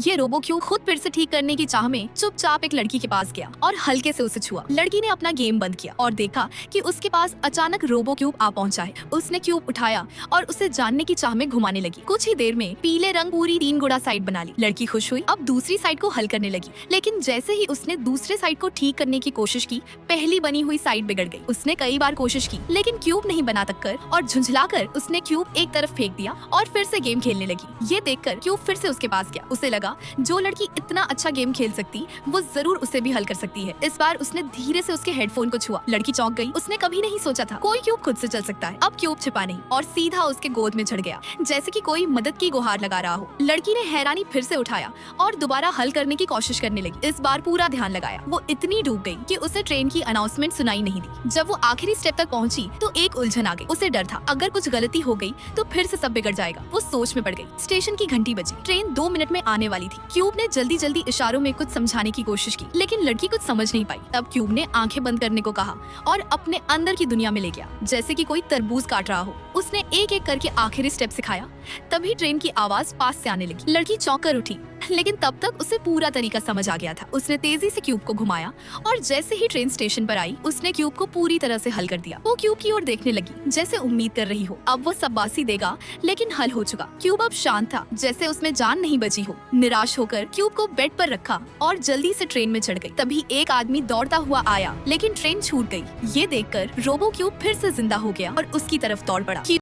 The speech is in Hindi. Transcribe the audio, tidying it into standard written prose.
ये रोबो क्यूब खुद फिर से ठीक करने की चाह में चुपचाप एक लड़की के पास गया और हल्के से उसे छुआ। लड़की ने अपना गेम बंद किया और देखा कि उसके पास अचानक रोबो क्यूब आ पहुंचा है। उसने क्यूब उठाया और उसे जानने की चाह में घुमाने लगी। कुछ ही देर में पीले रंग पूरी 3 गुणा साइड बना ली। लड़की खुश हुई, अब दूसरी साइड को हल करने लगी। लेकिन जैसे ही उसने दूसरे साइड को ठीक करने की कोशिश की, पहली बनी हुई साइड बिगड़ गई। उसने कई बार कोशिश की लेकिन क्यूब नहीं बना तक और झुंझलाकर उसने क्यूब एक तरफ फेंक दिया और फिर से गेम खेलने लगी। ये देखकर क्यूब फिर से उसके पास गया। उसे लगा जो लड़की इतना अच्छा गेम खेल सकती वो जरूर उसे भी हल कर सकती है। इस बार उसने धीरे से उसके हेडफोन को छुआ। लड़की चौंक गई। उसने कभी नहीं सोचा था कोई क्यूब खुद से चल सकता है। अब क्यूब छिपा नहीं और सीधा उसके गोद में चढ़ गया, जैसे कि कोई मदद की गुहार लगा रहा हो। लड़की ने हैरानी फिर से उठाया और दोबारा हल करने की कोशिश करने लगी। इस बार पूरा ध्यान लगाया। वो इतनी डूब गई कि उसे ट्रेन की अनाउंसमेंट सुनाई नहीं दी। जब वो आखिरी स्टेप तक पहुंची तो एक उलझन आ गई। उसे डर था अगर कुछ गलती हो गई तो फिर से सब बिगड़ जाएगा। वो सोच में पड़ गई। स्टेशन की घंटी बजी। ट्रेन 2 मिनट में आने वाली थी। क्यूब ने जल्दी जल्दी इशारों में कुछ समझाने की कोशिश की लेकिन लड़की कुछ समझ नहीं पाई। तब क्यूब ने आंखें बंद करने को कहा और अपने अंदर की दुनिया में ले गया, जैसे कि कोई तरबूज काट रहा हो। उसने एक एक करके आखिरी स्टेप सिखाया। तभी ट्रेन की आवाज पास से आने लगी। लड़की चौंक कर उठी लेकिन तब तक उसे पूरा तरीका समझ आ गया था। उसने तेजी से क्यूब को घुमाया और जैसे ही ट्रेन स्टेशन पर आई उसने क्यूब को पूरी तरह से हल कर दिया। वो क्यूब की ओर देखने लगी जैसे उम्मीद कर रही हो अब वो शाबाशी देगा, लेकिन हल हो चुका। क्यूब अब शांत था, जैसे उसमें जान नहीं बची हो। निराश होकर क्यूब को बेड पर रखा और जल्दी से ट्रेन में चढ़ गई। तभी एक आदमी दौड़ता हुआ आया लेकिन ट्रेन छूट गई। ये देखकर रोबो क्यूब फिर से जिंदा हो गया और उसकी तरफ दौड़ पड़ा।